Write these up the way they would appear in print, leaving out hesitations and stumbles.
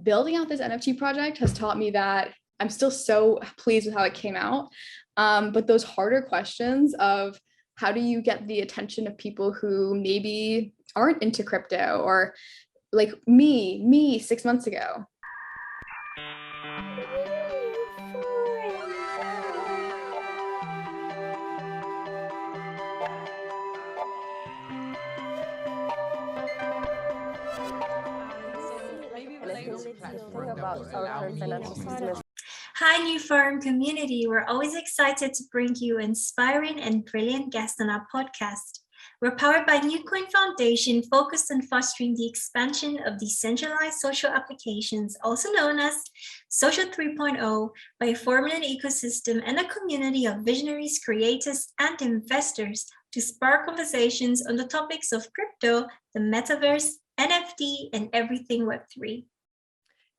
building out this NFT project has taught me that I'm still so pleased with how it came out. But those harder questions of how do you get the attention of people who maybe aren't into crypto, or like me 6 months ago. Hi, NewForum community. We're always excited to bring you inspiring and brilliant guests on our podcast. We're powered by NewCoin Foundation, focused on fostering the expansion of decentralized social applications, also known as Social 3.0, by forming an ecosystem and a community of visionaries, creators, and investors to spark conversations on the topics of crypto, the metaverse, NFT, and everything Web3.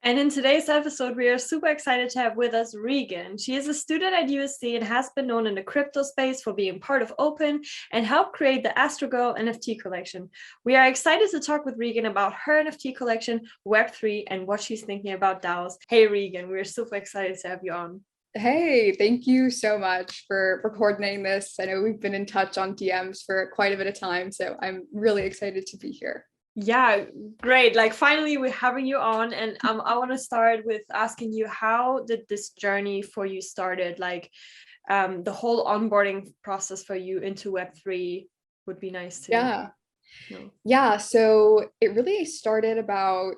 And in today's episode, we are super excited to have with us Regan. She is a student at USC and has been known in the crypto space for being part of Opyn and helped create the AstroGirls NFT Collection. We are excited to talk with Regan about her NFT collection, Web3, and what she's thinking about DAOs. Hey, Regan, we're super excited to have you on. Hey, thank you so much for coordinating this. I know we've been in touch on DMs for quite a bit of time, so I'm really excited to be here. Yeah, great. Like finally we're having you on, and I want to start with asking you, how did this journey for you started? Like the whole onboarding process for you into Web3 would be nice to know. Yeah, so it really started about,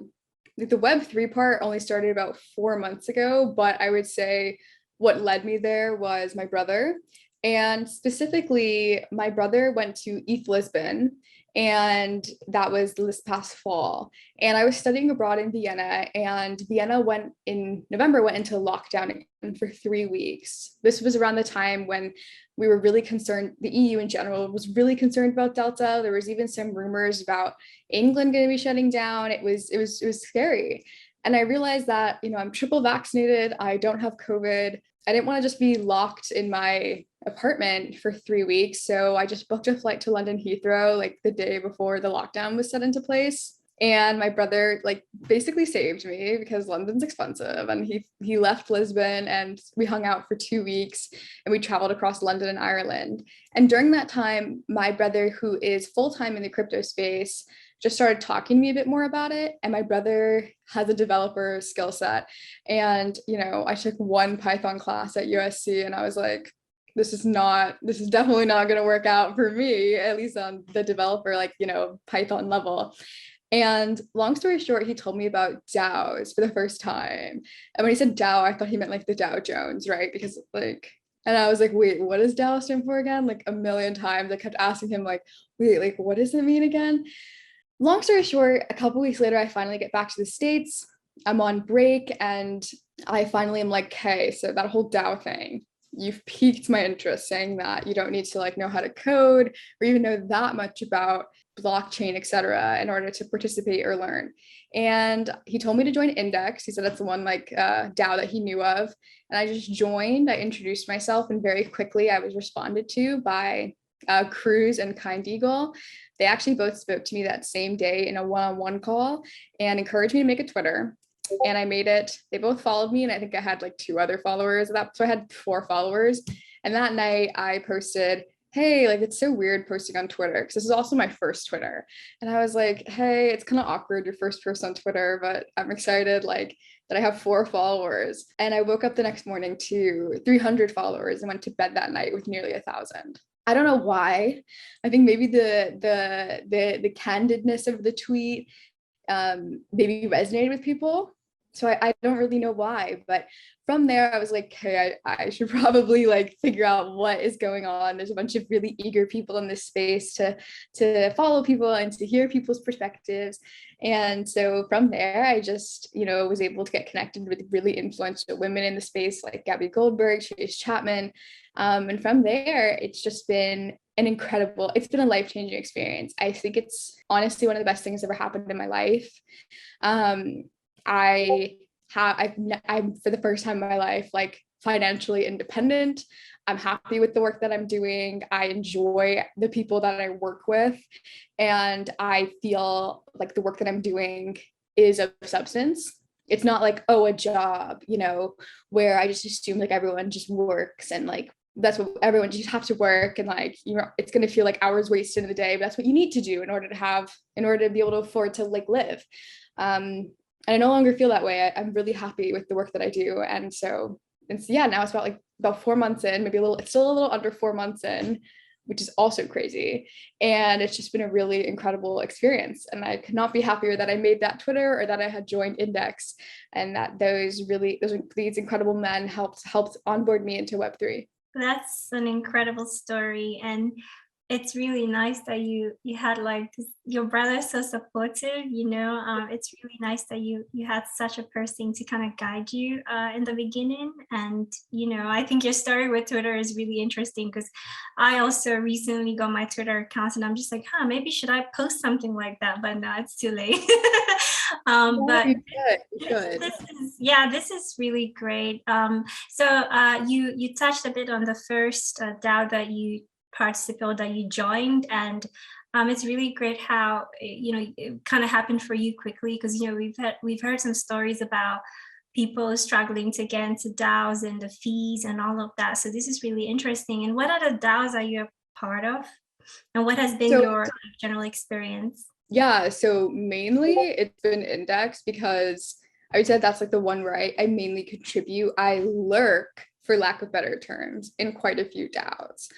the Web3 part only started about 4 months ago, but I would say what led me there was my brother. And specifically, my brother went to East Lisbon, and that was this past fall. And I was studying abroad in Vienna, and Vienna went into lockdown for 3 weeks. This was around the time when we were really concerned, the EU in general was really concerned about Delta. There was even some rumors about England going to be shutting down. It was scary. And I realized that, I'm triple vaccinated, I don't have COVID. I didn't want to just be locked in my apartment for 3 weeks. So I just booked a flight to London Heathrow like the day before the lockdown was set into place. And my brother basically saved me, because London's expensive. And he left Lisbon, and we hung out for 2 weeks, and we traveled across London and Ireland. And during that time, my brother, who is full-time in the crypto space, just started talking to me a bit more about it. And my brother has a developer skill set. And, I took one Python class at USC, and I was like, this is definitely not going to work out for me, at least on the developer, Python level. And long story short, he told me about DAOs for the first time. And when he said DAO, I thought he meant the Dow Jones, right? Because and I was like, wait, what does DAO stand for again? A million times I kept asking him wait, what does it mean again? Long story short, a couple weeks later, I finally get back to the States. I'm on break, and I finally am like, hey, so that whole DAO thing, you've piqued my interest, saying that you don't need to know how to code or even know that much about blockchain, etc., in order to participate or learn. And he told me to join Index. He said that's the one DAO that he knew of. And I just joined. I introduced myself, and very quickly I was responded to by Cruz and Kind Eagle. They actually both spoke to me that same day in a one-on-one call and encouraged me to make a Twitter. And I made it. They both followed me, and I think I had 2 other followers. So I had 4 followers. And that night I posted, hey, it's so weird posting on Twitter, because this is also my first Twitter. And I was like, hey, it's kind of awkward, your first post on Twitter, but I'm excited that I have 4 followers. And I woke up the next morning to 300 followers and went to bed that night with nearly 1,000. I don't know why. I think maybe the candidness of the tweet maybe resonated with people. So I don't really know why, but from there I was like, hey, I should probably figure out what is going on. There's a bunch of really eager people in this space to follow people and to hear people's perspectives. And so from there, I just, was able to get connected with really influential women in the space, like Gabby Goldberg, Chase Chapman. And from there, it's just been it's been a life-changing experience. I think it's honestly one of the best things that ever happened in my life. I'm for the first time in my life, financially independent. I'm happy with the work that I'm doing. I enjoy the people that I work with. And I feel like the work that I'm doing is of substance. it's not like, oh, a job, you know, where I just assume like everyone just works and like that's what everyone just have to work, and like, you know, it's going to feel like hours wasted in the day, but that's what you need to do in order to be able to afford to like live. And I no longer feel that way. I'm really happy with the work that I do. And so yeah, now it's about 4 months in, maybe a little, it's still a little under 4 months in, which is also crazy. And it's just been a really incredible experience. And I could not be happier that I made that Twitter, or that I had joined Index, and that these incredible men helped onboard me into Web3. That's an incredible story, and it's really nice that you had like this, your brother so supportive, you know. It's really nice that you had such a person to kind of guide you in the beginning. And you know, I think your story with Twitter is really interesting, because I also recently got my Twitter account, and I'm just like, maybe should I post something like that, but no, it's too late. But You should. this is really great. So you touched a bit on the first DAO that you participated, that you joined, and it's really great how you know it kind of happened for you quickly, because you know we've heard some stories about people struggling to get into DAOs and the fees and all of that. So this is really interesting. And what other DAOs are you a part of, and what has been your general experience? Yeah, so mainly it's been Index, because I would say that's like the one where I mainly contribute. I lurk, for lack of better terms, in quite a few DAOs,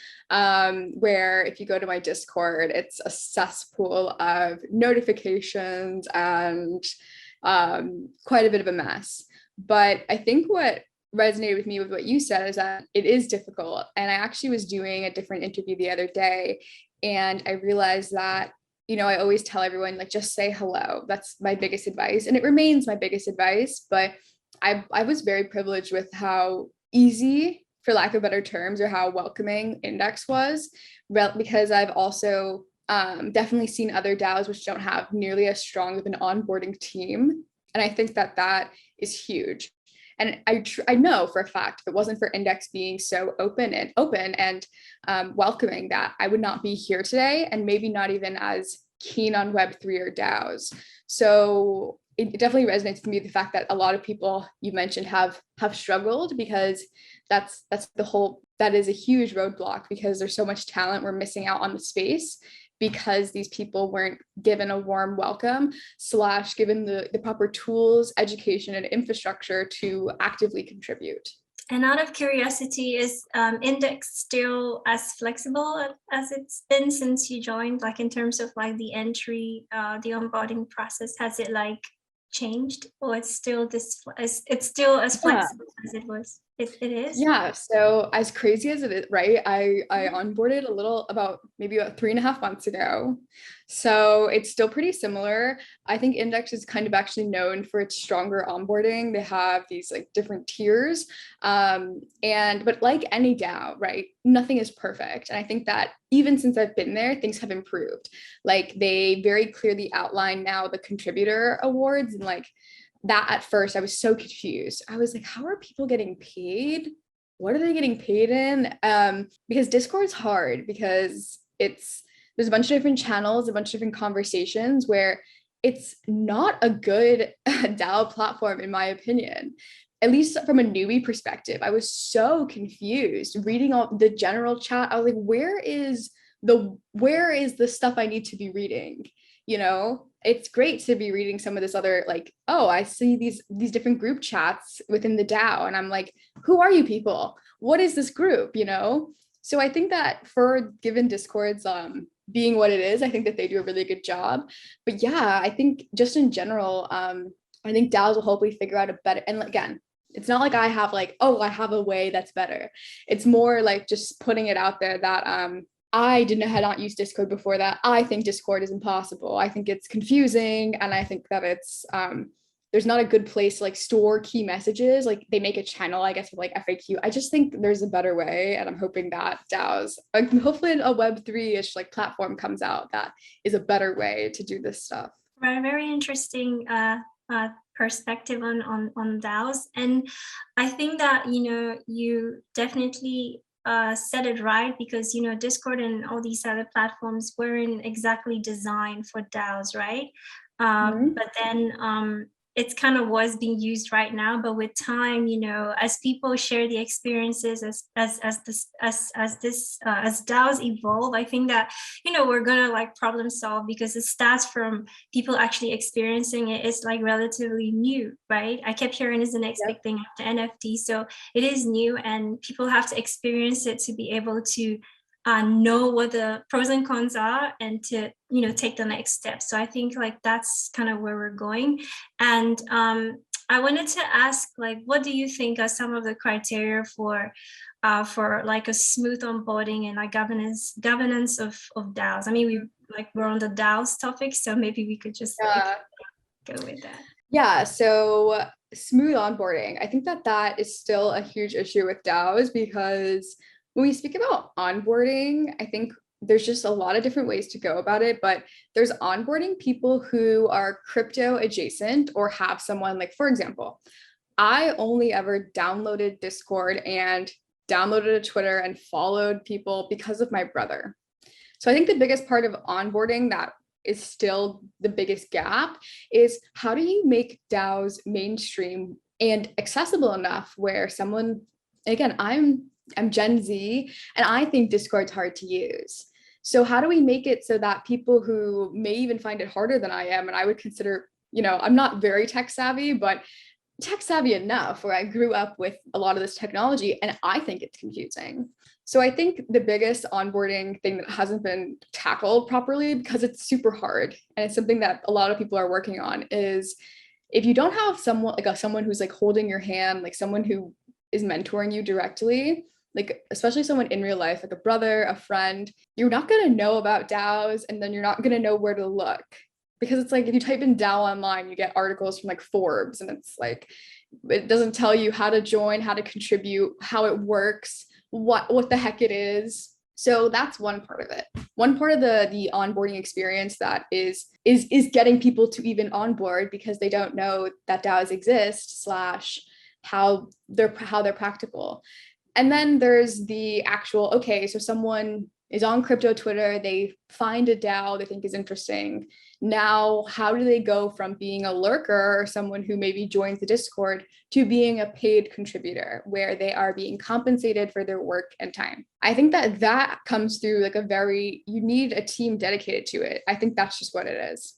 where if you go to my Discord, it's a cesspool of notifications and quite a bit of a mess. But I think what resonated with me with what you said is that it is difficult. And I actually was doing a different interview the other day, and I realized that, you know, I always tell everyone, like, just say hello. That's my biggest advice. And it remains my biggest advice. But I was very privileged with how easy, for lack of better terms, or how welcoming Index was, because I've also definitely seen other DAOs which don't have nearly as strong of an onboarding team. And I think that that is huge. And I know for a fact, if it wasn't for Index being so open and welcoming, that I would not be here today, and maybe not even as keen on Web3 or DAOs. So it definitely resonates with me, the fact that a lot of people you mentioned have struggled, because that is a huge roadblock, because there's so much talent we're missing out on the space, because these people weren't given a warm welcome / given the proper tools, education, and infrastructure to actively contribute. And out of curiosity, is Index still as flexible as it's been since you joined? Like in terms of like the entry, the onboarding process, has it like changed, or it's still it's still as flexible as it was? It is. Yeah. So as crazy as it is, right? I onboarded about 3.5 months ago. So it's still pretty similar. I think Index is kind of actually known for its stronger onboarding. They have these like different tiers. But like any DAO, right? Nothing is perfect. And I think that even since I've been there, things have improved. Like they very clearly outline now the contributor awards, and like that at first I was so confused. I was like, how are people getting paid? What are they getting paid in? Because Discord's hard, because there's a bunch of different channels, a bunch of different conversations, where it's not a good DAO platform, in my opinion. At least from a newbie perspective, I was so confused reading all the general chat. I was like, where is the stuff I need to be reading? You know, it's great to be reading some of this other, like, oh, I see these different group chats within the DAO, and I'm like, who are you people? What is this group? You know? So I think that for given Discord's being what it is, I think that they do a really good job. But yeah, I think just in general, I think DAOs will hopefully figure out a better, and again, it's not like I have like, oh, I have a way that's better. It's more like just putting it out there that I had not used Discord before that. I think Discord is impossible. I think it's confusing, and I think that it's there's not a good place to like store key messages. Like they make a channel, I guess, with like FAQ. I just think there's a better way, and I'm hoping that DAOs, like, hopefully a Web3-ish like platform comes out that is a better way to do this stuff. Right, very interesting perspective on DAOs, and I think that you definitely said it right, because Discord and all these other platforms weren't exactly designed for DAOs, right? But then it's kind of what's being used right now. But with time, you know, as people share the experiences, as DAOs evolve, I think that, you know, we're gonna like problem solve, because the stats from people actually experiencing it is like relatively new, right? I kept hearing it's the next big thing after NFT, so it is new, and people have to experience it to be able to know what the pros and cons are, and to, you know, take the next step. So I think like that's kind of where we're going. And I wanted to ask, like, what do you think are some of the criteria for like a smooth onboarding and like governance of DAOs? I mean, we're on the DAOs topic, so maybe we could just like go with that. Yeah, so smooth onboarding. I think that is still a huge issue with DAOs, because when we speak about onboarding, I think there's just a lot of different ways to go about it, but there's onboarding people who are crypto adjacent or have someone, like, for example, I only ever downloaded Discord and downloaded a Twitter and followed people because of my brother. So I think the biggest part of onboarding that is still the biggest gap is, how do you make DAOs mainstream and accessible enough where someone, again, I'm Gen Z and I think Discord's hard to use. So how do we make it so that people who may even find it harder than I am, and I would consider, you know, I'm not very tech savvy, but tech savvy enough where I grew up with a lot of this technology and I think it's confusing. So I think the biggest onboarding thing that hasn't been tackled properly, because it's super hard and it's something that a lot of people are working on, is if you don't have someone like someone who's like holding your hand, like someone who is mentoring you directly, like especially someone in real life, like a brother, a friend, you're not going to know about DAOs, and then you're not going to know where to look. Because it's like, if you type in DAO online, you get articles from like Forbes, and it's like, it doesn't tell you how to join, how to contribute, how it works, what the heck it is. So that's one part of it. One part of the onboarding experience that is getting people to even onboard, because they don't know that DAOs exist / how they're practical. And then there's the actual, okay, so someone is on crypto Twitter, they find a DAO they think is interesting. Now, how do they go from being a lurker or someone who maybe joins the Discord to being a paid contributor where they are being compensated for their work and time? I think that comes through like you need a team dedicated to it. I think that's just what it is.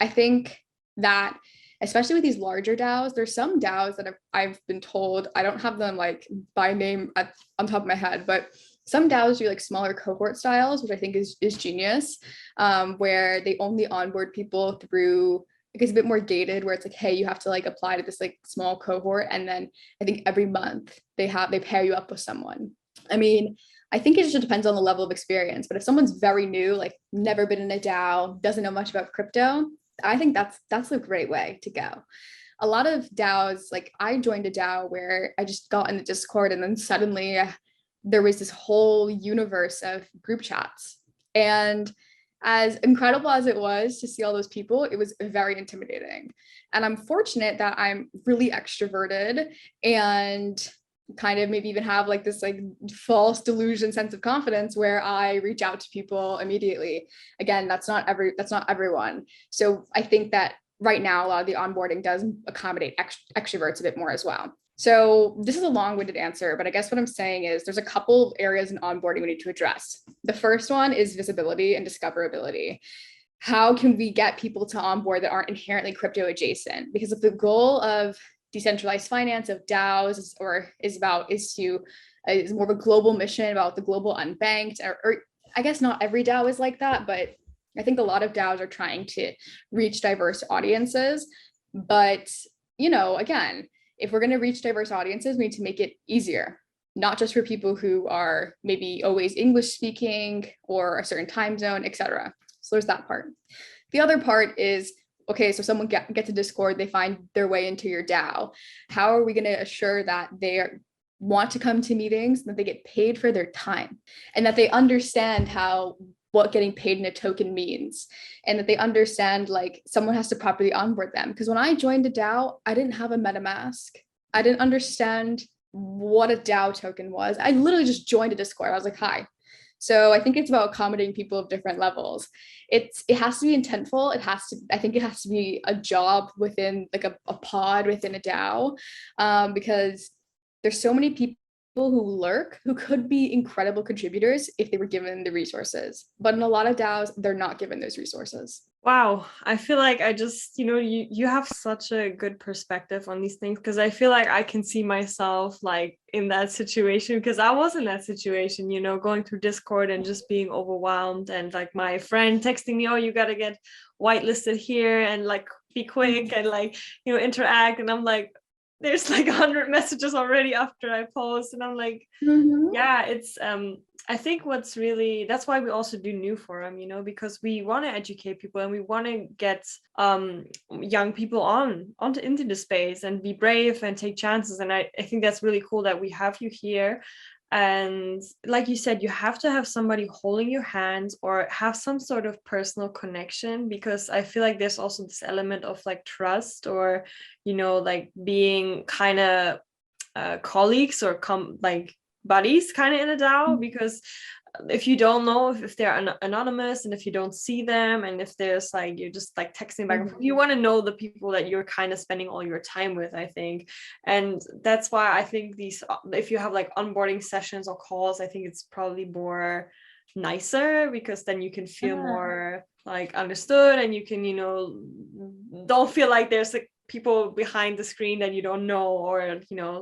I think that especially with these larger DAOs, there's some DAOs that I've been told, I don't have them like by name on top of my head, but some DAOs do like smaller cohort styles, which I think is genius, where they only onboard people through, like, it's a bit more gated, where it's like, hey, you have to like apply to this like small cohort, and then I think every month they pair you up with someone. I mean, I think it just depends on the level of experience, but if someone's very new, like never been in a DAO, doesn't know much about crypto, I think that's a great way to go. A lot of DAOs, like I joined a DAO where I just got in the Discord, and then suddenly there was this whole universe of group chats. And as incredible as it was to see all those people, it was very intimidating. And I'm fortunate that I'm really extroverted and kind of maybe even have like this like false delusion sense of confidence where I reach out to people immediately. Again, that's not everyone. So I think that right now a lot of the onboarding does accommodate extroverts a bit more as well. So this is a long-winded answer, but I guess what I'm saying is there's a couple of areas in onboarding we need to address. The first one is visibility and discoverability. How can we get people to onboard that aren't inherently crypto adjacent? Because if the goal of decentralized finance, of DAOs, is more of a global mission about the global unbanked, or I guess not every DAO is like that, but I think a lot of DAOs are trying to reach diverse audiences. But, you know, again, if we're going to reach diverse audiences, we need to make it easier, not just for people who are maybe always English speaking or a certain time zone, etc. So there's that part. The other part is, okay, so someone gets a Discord, they find their way into your DAO. How are we going to assure that they want to come to meetings, that they get paid for their time, and that they understand what getting paid in a token means, and that they understand like someone has to properly onboard them? Because when I joined a DAO, I didn't have a MetaMask. I didn't understand what a DAO token was. I literally just joined a Discord. I was like, hi. So I think it's about accommodating people of different levels. It has to be intentful. I think it has to be a job within like a pod within a DAO, because there's so many people who lurk who could be incredible contributors if they were given the resources. But in a lot of DAOs, they're not given those resources. Wow, I feel like I just, you have such a good perspective on these things, because I feel like I can see myself like in that situation, because I was in that situation, going through Discord and just being overwhelmed, and like my friend texting me, oh, you got to get whitelisted here and like be quick and like, interact. And I'm like, there's like 100 messages already after I post, and I'm like, yeah, it's I think that's why we also do NewForum, because we want to educate people and we want to get young people into the space and be brave and take chances. And I think that's really cool that we have you here. And like you said, you have to have somebody holding your hands or have some sort of personal connection, because I feel like there's also this element of like trust, or like being kind of colleagues or like buddies kind of in a DAO, because if you don't know if they're anonymous, and if you don't see them, and if there's like you're just like texting back and forth, you want to know the people that you're kind of spending all your time with, I think. And that's why I think if you have like onboarding sessions or calls, I think it's probably more nicer, because then you can feel more like understood, and you can don't feel like there's like people behind the screen that you don't know, or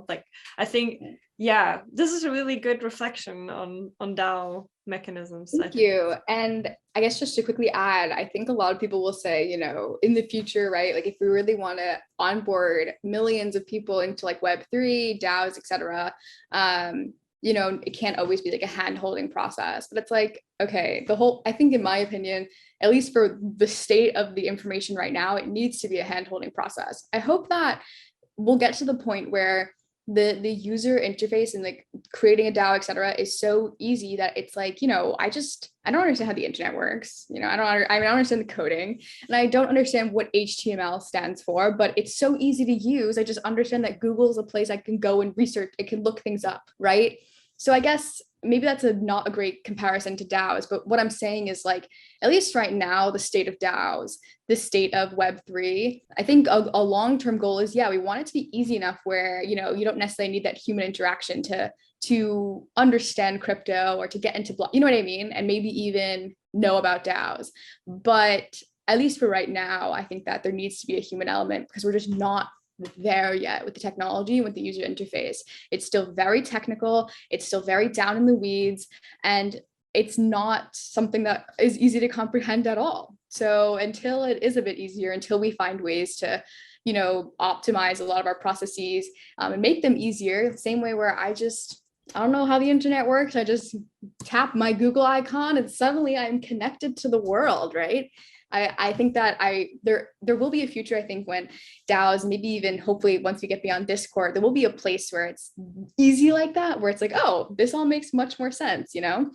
like I think this is a really good reflection on DAO mechanisms. Thank you. And I guess just to quickly add, I think a lot of people will say, in the future, right, like if we really want to onboard millions of people into like Web3, DAOs, etc., it can't always be like a hand-holding process. But it's like, okay, I think in my opinion, at least for the state of the information right now, it needs to be a hand-holding process. I hope that we'll get to the point where the user interface and like creating a DAO, etc., is so easy that it's like, I don't understand how the internet works. I don't understand the coding, and I don't understand what HTML stands for, but it's so easy to use. I just understand that Google is a place I can go and research. I can look things up, right? So I guess maybe that's not a great comparison to DAOs, but what I'm saying is like, at least right now, the state of DAOs, the state of Web3, I think a long-term goal is, we want it to be easy enough where, you don't necessarily need that human interaction to understand crypto or to get into block, you know what I mean? And maybe even know about DAOs. But at least for right now, I think that there needs to be a human element, because we're just not there yet with the technology, with the user interface. It's still very technical, it's still very down in the weeds, and it's not something that is easy to comprehend at all. So until it is a bit easier, until we find ways to optimize a lot of our processes and make them easier, the same way where I don't know how the internet works, I just tap my Google icon and suddenly I'm connected to the world, right? I think that there will be a future, I think, when DAOs, maybe even hopefully once we get beyond Discord, there will be a place where it's easy like that, where it's like, oh, this all makes much more sense, maybe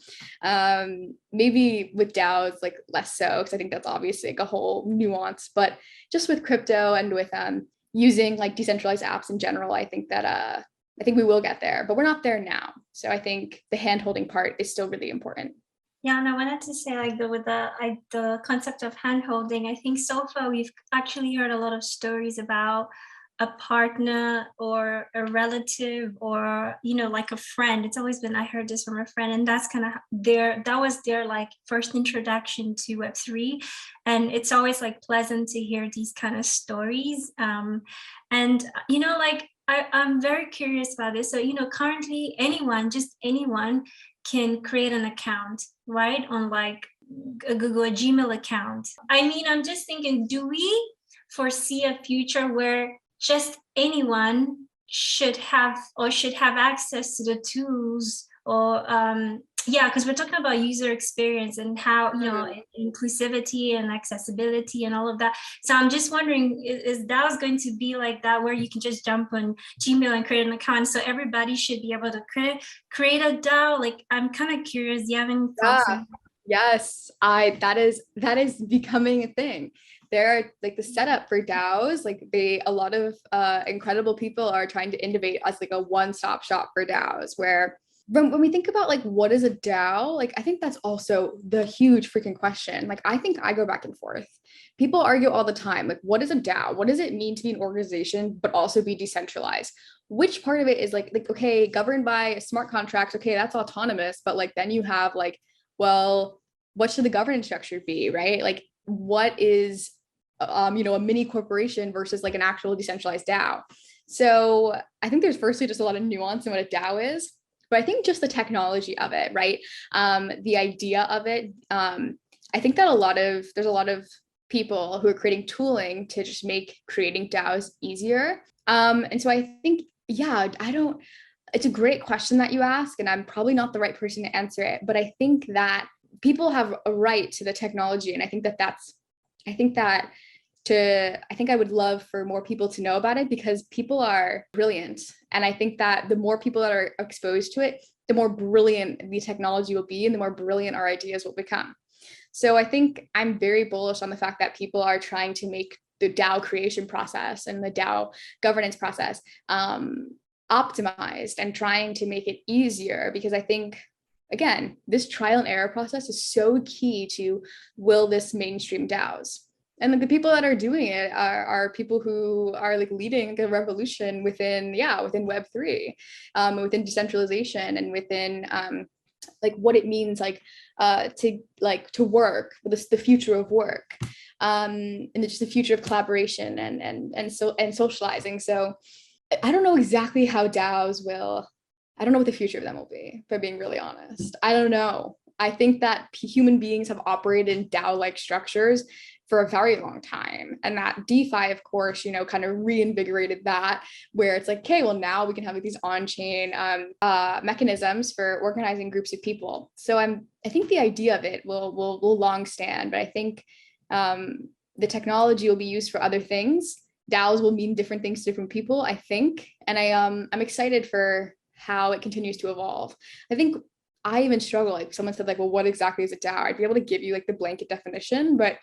with DAOs, like less so, because I think that's obviously like a whole nuance, but just with crypto and with using like decentralized apps in general, I think we will get there, but we're not there now. So I think the hand-holding part is still really important. Yeah, and I wanted to say, like, with the concept of hand-holding, I think so far we've actually heard a lot of stories about a partner or a relative or, like a friend. It's always been, I heard this from a friend, and that's kind of that was their like first introduction to Web3. And it's always like pleasant to hear these kind of stories. And, like, I'm very curious about this. So, currently just anyone can create an account, right? On like a Gmail account. I mean, I'm just thinking, do we foresee a future where just anyone should have access to the tools, or because we're talking about user experience and how, inclusivity and accessibility and all of that. So I'm just wondering, is DAO's going to be like that, where you can just jump on Gmail and create an account, so everybody should be able to create a DAO? Like, I'm kind of curious. Do you have any thoughts on that? Yes, that is becoming a thing. There are like the setup for DAOs, like a lot of incredible people are trying to innovate as like a one-stop shop for DAOs, where when we think about like what is a DAO, like I think that's also the huge freaking question. Like I think I go back and forth. People argue all the time, like what is a DAO? What does it mean to be an organization but also be decentralized? Which part of it is like okay, governed by smart contracts, okay, that's autonomous, but like then you have like, well, what should the governance structure be, right? Like what is a mini corporation versus like an actual decentralized DAO? So I think there's firstly just a lot of nuance in what a DAO is, but I think just the technology of it, right? The idea of it. I think that there's a lot of people who are creating tooling to just make creating DAOs easier. And so I think, yeah, it's a great question that you ask, and I'm probably not the right person to answer it, but I think that people have a right to the technology. And I think I would love for more people to know about it because people are brilliant. And I think that the more people that are exposed to it, the more brilliant the technology will be and the more brilliant our ideas will become. So I think I'm very bullish on the fact that people are trying to make the DAO creation process and the DAO governance process optimized and trying to make it easier, because I think, again, this trial and error process is so key to will this mainstream DAOs. And like the people that are doing it are people who are like leading a revolution within Web3, within decentralization, and within like what it means to work, the future of work, and just the future of collaboration and socializing. So I don't know exactly how DAOs will. I don't know what the future of them will be, if I'm being really honest. I don't know. I think that human beings have operated in DAO-like structures for a very long time. And that DeFi, of course, kind of reinvigorated that, where it's like, okay, well, now we can have like these on-chain mechanisms for organizing groups of people. So I think the idea of it will long stand, but I think the technology will be used for other things. DAOs will mean different things to different people, I think. And I'm excited for how it continues to evolve. I think I even struggle, like someone said, like, well, what exactly is a DAO? I'd be able to give you like the blanket definition, but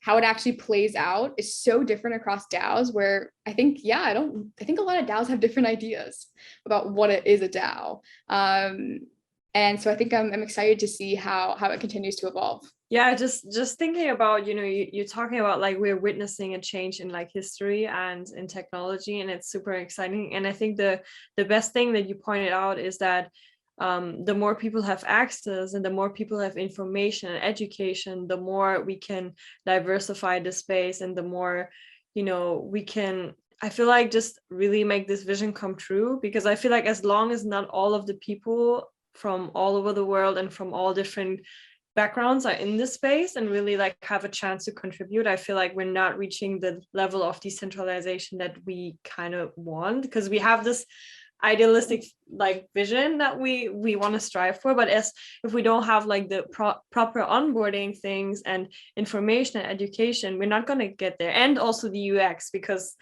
how it actually plays out is so different across DAOs, where I think, I think a lot of DAOs have different ideas about what it is a DAO. And so I think I'm excited to see how it continues to evolve. Yeah, just thinking about, you're talking about like we're witnessing a change in like history and in technology, and it's super exciting. And I think the best thing that you pointed out is that the more people have access and the more people have information and education, the more we can diversify the space, and the more, we can, I feel like, just really make this vision come true. Because I feel like as long as not all of the people from all over the world and from all different backgrounds are in this space and really like have a chance to contribute, I feel like we're not reaching the level of decentralization that we kind of want, because we have this idealistic like vision that we want to strive for, but if we don't have like the proper onboarding things and information and education, we're not going to get there. And also the UX, because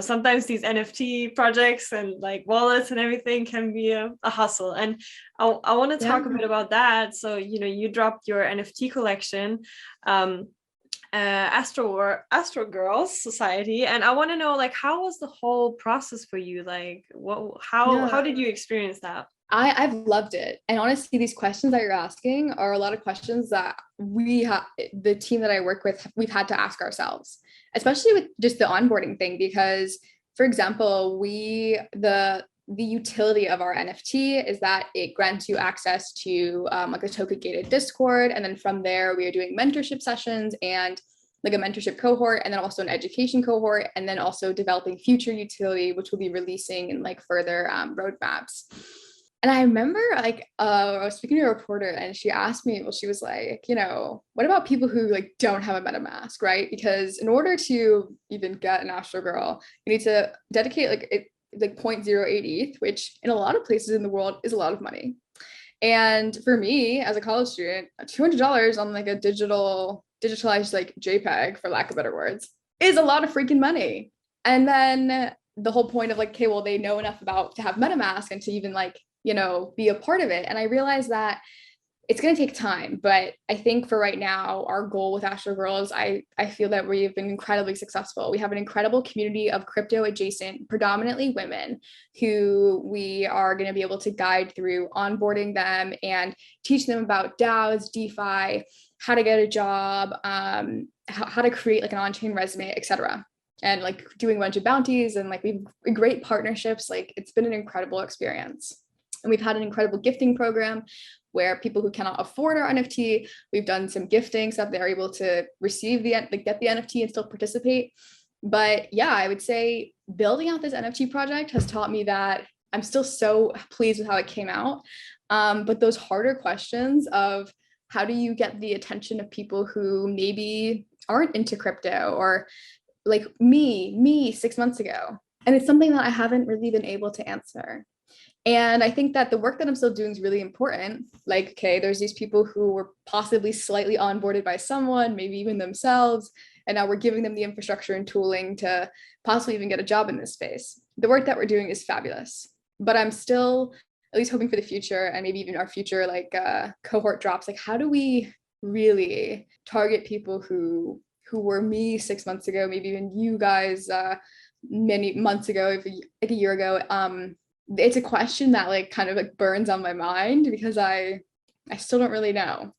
sometimes these NFT projects and like wallets and everything can be a hustle. And I want to talk a bit about that. So you dropped your NFT collection, AstroGirls Society, and I want to know, like, how was the whole process for you? Like, how did you experience that? I've loved it. And honestly, these questions that you're asking are a lot of questions that the team that I work with, we've had to ask ourselves, especially with just the onboarding thing. Because, for example, the utility of our NFT is that it grants you access to like a token gated Discord. And then from there, we are doing mentorship sessions and like a mentorship cohort, and then also an education cohort, and then also developing future utility, which we'll be releasing in like further roadmaps. And I remember like I was speaking to a reporter, and she asked me, well, she was like, what about people who like don't have a MetaMask, right? Because in order to even get an AstroGirl, you need to dedicate like 0.08 ETH, which in a lot of places in the world is a lot of money. And for me as a college student, $200 on like a digitalized like JPEG, for lack of better words, is a lot of freaking money. And then the whole point of like, okay, well, they know enough about to have MetaMask and to even like, be a part of it. And I realized that it's going to take time, but I think for right now, our goal with AstroGirls, I feel that we've been incredibly successful. We have an incredible community of crypto adjacent, predominantly women, who we are going to be able to guide through onboarding them and teach them about DAOs, DeFi, how to get a job, how to create like an on-chain resume, etc. And like doing a bunch of bounties, and like we've great partnerships. Like it's been an incredible experience. And we've had an incredible gifting program where people who cannot afford our NFT, we've done some gifting so that they're able to receive get the NFT and still participate. But yeah, I would say building out this NFT project has taught me that I'm still so pleased with how it came out. But those harder questions of how do you get the attention of people who maybe aren't into crypto, or like me 6 months ago. And it's something that I haven't really been able to answer. And I think that the work that I'm still doing is really important. Like, okay, there's these people who were possibly slightly onboarded by someone, maybe even themselves, and now we're giving them the infrastructure and tooling to possibly even get a job in this space. The work that we're doing is fabulous, but I'm still at least hoping for the future, and maybe even our future like cohort drops. Like, how do we really target people who were me 6 months ago, maybe even you guys many months ago, like a year ago? It's a question that like kind of like burns on my mind because I still don't really know.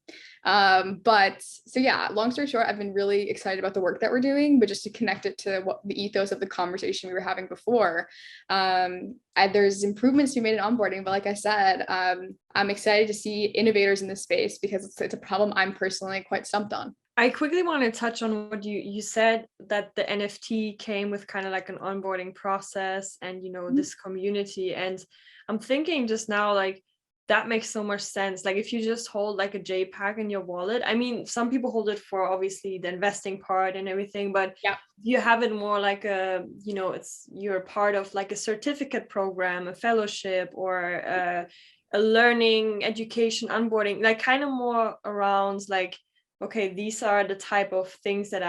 But so yeah, long story short, I've been really excited about the work that we're doing, but just to connect it to what the ethos of the conversation we were having before, there's improvements to be made in onboarding, but like I said, I'm excited to see innovators in this space because it's a problem I'm personally quite stumped on. I quickly want to touch on what you said, that the NFT came with kind of like an onboarding process and, you know, this community. And I'm thinking just now, like, that makes so much sense. Like if you just hold like a JPEG in your wallet, I mean, some people hold it for obviously the investing part and everything, but yeah, you have it more like a, you know, you're part of like a certificate program, a fellowship, or a learning, education, onboarding, like kind of more around like, okay, these are the type of things that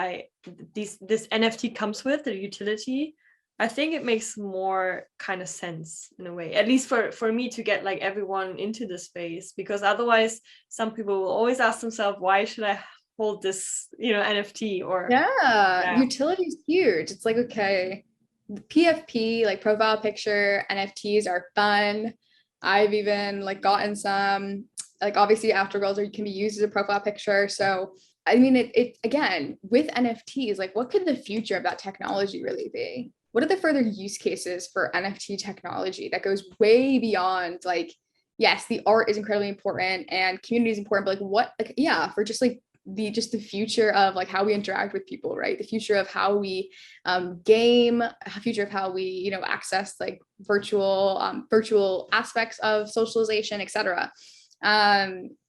this NFT comes with, the utility. I think it makes more kind of sense in a way, at least for me, to get like everyone into the space, because otherwise some people will always ask themselves, why should I hold this, you know, NFT? Or utility is huge. It's like, okay, PFP, like profile picture NFTs are fun. I've even like gotten some, like obviously AstroGirls can be used as a profile picture. So I mean, it again, with NFTs, like what could the future of that technology really be? What are the further use cases for NFT technology that goes way beyond like, yes, the art is incredibly important and community is important, but like what, like, yeah, for just like the future of like how we interact with people, right? The future of how we game, future of how we, you know, access like virtual aspects of socialization, etc.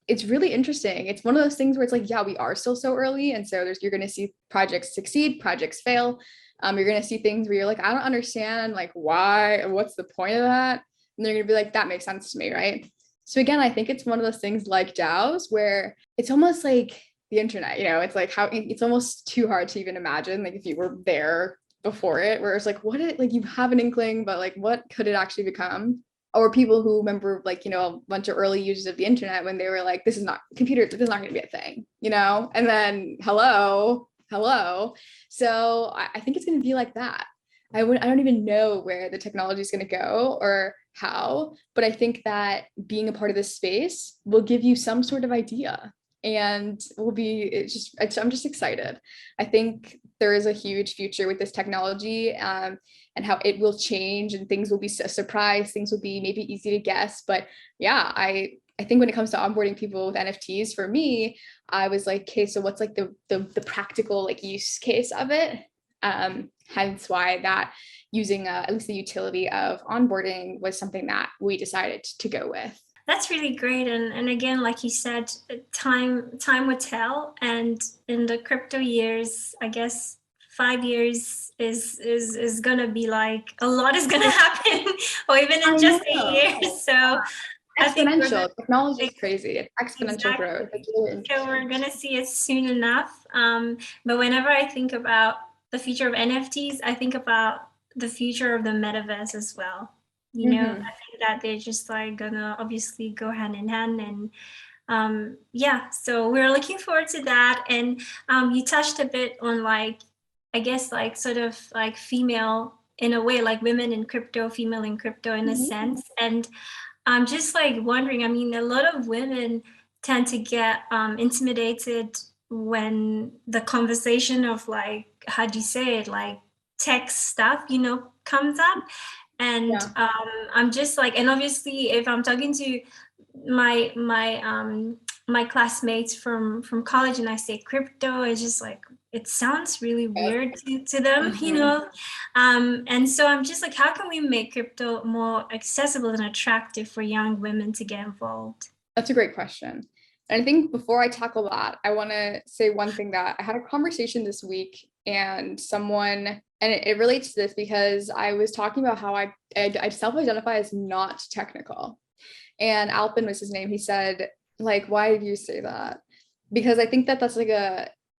It's really interesting. It's one of those things where it's like, yeah, we are still so early, and so you're going to see projects succeed, projects fail. You're going to see things where you're like, I don't understand, like why, what's the point of that? And they're going to be like, that makes sense to me, right? So again, I think it's one of those things like DAOs where it's almost like the internet, you know, it's like how it's almost too hard to even imagine, like if you were there before it, where it's like, like you have an inkling, but like what could it actually become? Or people who remember, like, you know, a bunch of early users of the internet when they were like, this is not going to be a thing, you know? And then hello. So I think it's going to be like that. I don't even know where the technology is going to go or how, but I think that being a part of this space will give you some sort of idea, and I'm just excited. I think there is a huge future with this technology, and how it will change, and things will be a surprise, things will be maybe easy to guess. But yeah, I think when it comes to onboarding people with NFTs, for me, I was like, okay, so what's like the practical like use case of it? Hence why that using at least the utility of onboarding was something that we decided to go with. That's really great. And again, like you said, time will tell. And in the crypto years, I guess 5 years is gonna be like a lot is gonna happen, or even in just 8 years. So exponential technology is crazy. It's exponential exactly. growth. It's really so we're gonna see it soon enough. But whenever I think about the future of NFTs, I think about the future of the metaverse as well. You know, I think that they're just like gonna obviously go hand in hand, and yeah, so we're looking forward to that. And you touched a bit on like, I guess like sort of like female in a way, like women in crypto, female in crypto in a sense. And I'm just like wondering, I mean, a lot of women tend to get intimidated when the conversation of like, how do you say it, like tech stuff, you know, comes up. And I'm just like, and obviously if I'm talking to my classmates from college and I say crypto, it's just like it sounds really weird to them, you know. And so I'm just like, how can we make crypto more accessible and attractive for young women to get involved? That's a great question. And I think before I tackle that, I want to say one thing, that I had a conversation this week and someone, and it relates to this because I was talking about how I self-identify as not technical. And Opyn was his name. He said, like, why do you say that? Because I think that that's like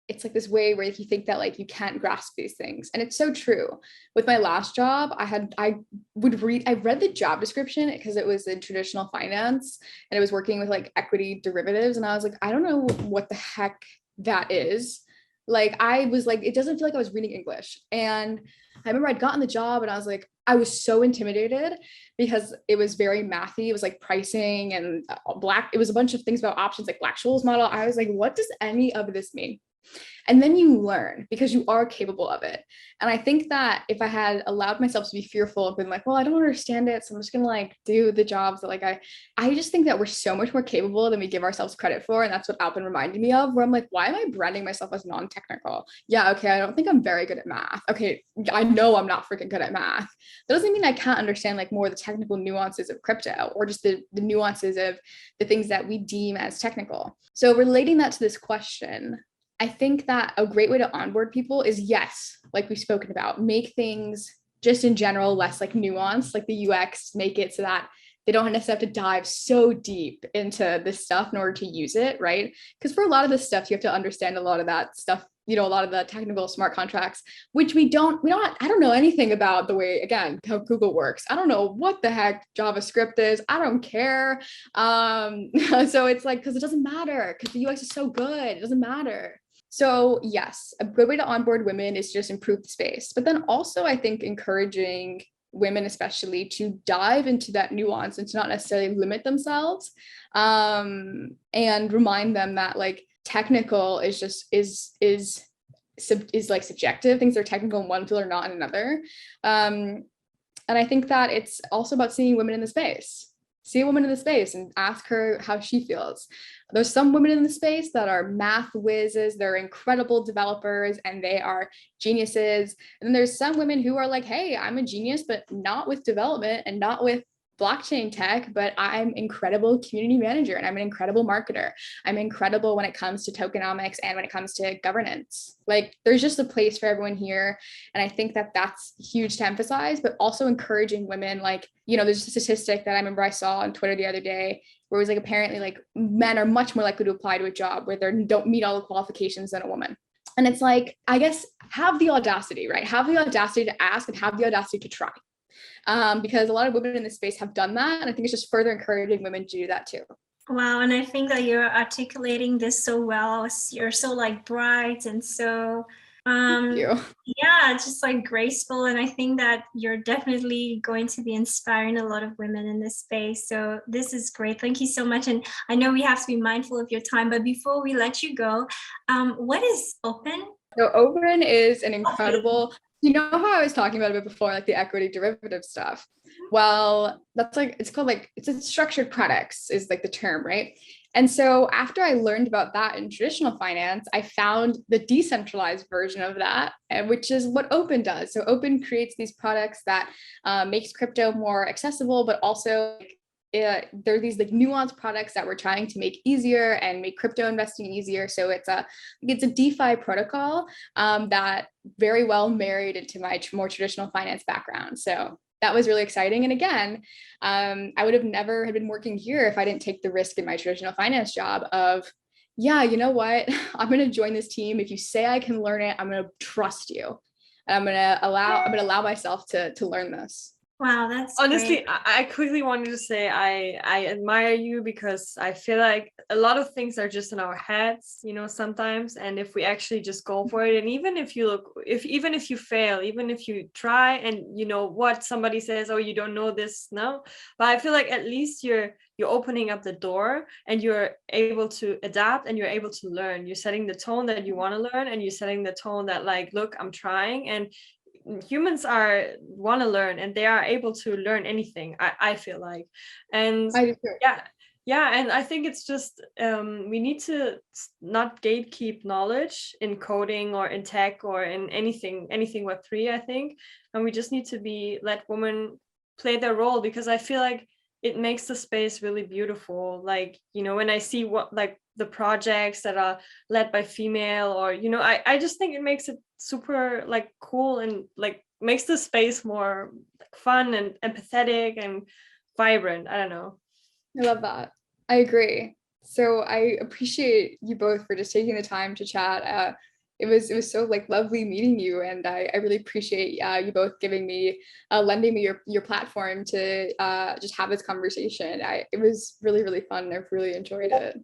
it's like this way where you think that like you can't grasp these things. And it's so true. With my last job, I read the job description because it was in traditional finance and it was working with like equity derivatives. And I was like, I don't know what the heck that is. Like, I was like, it doesn't feel like I was reading English. And I remember I'd gotten the job and I was like, I was so intimidated because it was very mathy. It was like pricing and it was a bunch of things about options, like Black-Scholes model. I was like, what does any of this mean? And then you learn because you are capable of it. And I think that if I had allowed myself to be fearful and been like, well, I don't understand it, so I'm just gonna like do the jobs that like I just think that we're so much more capable than we give ourselves credit for. And that's what Opyn reminded me of, where I'm like, why am I branding myself as non-technical? Yeah, okay, I don't think I'm very good at math. Okay, I know I'm not freaking good at math. That doesn't mean I can't understand like more of the technical nuances of crypto or just the nuances of the things that we deem as technical. So relating that to this question, I think that a great way to onboard people is, yes, like we've spoken about, make things just in general less like nuanced, like the UX, make it so that they don't necessarily have to dive so deep into this stuff in order to use it, right? Because for a lot of this stuff, you have to understand a lot of that stuff, you know, a lot of the technical smart contracts, which I don't know anything about the way, again, how Google works. I don't know what the heck JavaScript is. I don't care. So it's like, because it doesn't matter, because the UX is so good, it doesn't matter. So yes, a good way to onboard women is just improve the space. But then also I think encouraging women especially to dive into that nuance and to not necessarily limit themselves, and remind them that like technical is just is like subjective. Things are technical in one field or not in another. And I think that it's also about seeing women in the space. See a woman in the space and ask her how she feels. There's some women in the space that are math whizzes, they're incredible developers and they are geniuses. And then there's some women who are like, hey, I'm a genius, but not with development and not with blockchain tech, but I'm incredible community manager and I'm an incredible marketer. I'm incredible when it comes to tokenomics and when it comes to governance. Like there's just a place for everyone here. And I think that that's huge to emphasize, but also encouraging women. Like, you know, there's a statistic that I remember I saw on Twitter the other day where it was like, apparently like men are much more likely to apply to a job where they don't meet all the qualifications than a woman. And it's like, I guess, have the audacity, right? Have the audacity to ask and have the audacity to try. Because a lot of women in this space have done that. And I think it's just further encouraging women to do that too. Wow. And I think that you're articulating this so well. You're so like bright and so, Thank you. yeah, just like graceful. And I think that you're definitely going to be inspiring a lot of women in this space. So this is great. Thank you so much. And I know we have to be mindful of your time, but before we let you go, what is Opyn? So Opyn is an incredible, you know how I was talking about it before, like the equity derivative stuff. Well, that's like, it's called like, it's a structured products is like the term, right? And so after I learned about that in traditional finance, I found the decentralized version of that, which is what Opyn does. So Opyn creates these products that makes crypto more accessible, but also there are these like nuanced products that we're trying to make easier and make crypto investing easier. So it's a DeFi protocol that very well married into my more traditional finance background. So that was really exciting. And again, I would have never have been working here if I didn't take the risk in my traditional finance job of, yeah, you know what, I'm going to join this team. If you say I can learn it, I'm going to trust you. And I'm going to allow myself to learn this. Wow, that's Honestly, great. I quickly wanted to say I admire you, because I feel like a lot of things are just in our heads, sometimes. And if we actually just go for it, and even if you fail, even if you try, and what somebody says, oh, you don't know this, no, but I feel like at least you're opening up the door, and you're able to adapt, and you're able to learn. You're setting the tone that you want to learn, and you're setting the tone that, like, look, I'm trying. And humans want to learn, and they are able to learn anything, I feel like. And I do too. yeah, and I think it's just we need to not gatekeep knowledge in coding or in tech or in anything Web3, I think. And we just need to let women play their role, because I feel like it makes the space really beautiful. Like, when I see what, like, the projects that are led by female, or I just think it makes it super, like, cool, and like makes the space more, like, fun and empathetic and vibrant. I don't know. I love that. I agree. So I appreciate you both for just taking the time to chat. It was so like lovely meeting you, and I really appreciate you both giving me lending me your platform to just have this conversation. It was really, really fun. I've really enjoyed it.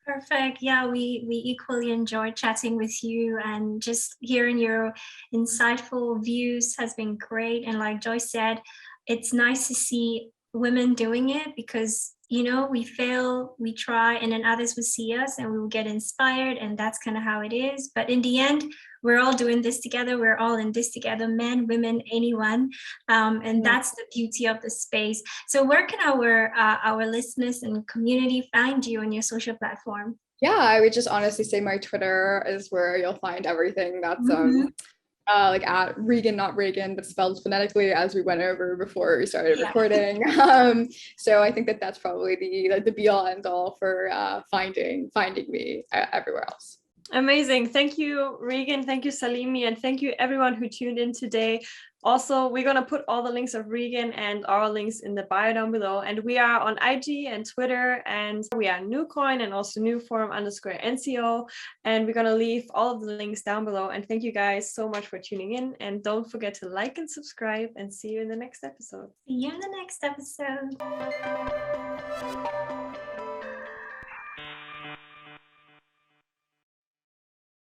Perfect. Yeah, we equally enjoyed chatting with you, and just hearing your insightful views has been great. And like Joyce said, it's nice to see women doing it, because we fail, we try, and then others will see us and we will get inspired, and that's kind of how it is. But in the end, we're all doing this together. We're all in this together, men, women, anyone. And that's the beauty of the space. So where can our listeners and community find you on your social platform? Yeah, I would just honestly say my Twitter is where you'll find everything. That's like at Regan, not Reagan, but spelled phonetically, as we went over before we started recording. So I think that's probably the be all end all for finding me everywhere else. Amazing. Thank you, Regan. Thank you, Salimi. And thank you, everyone who tuned in today. Also, we're going to put all the links of Regan and our links in the bio down below. And we are on IG and Twitter, and we are NewCoin and also NewForum_NCO. And we're going to leave all of the links down below. And thank you guys so much for tuning in. And don't forget to like and subscribe, and see you in the next episode. See you in the next episode.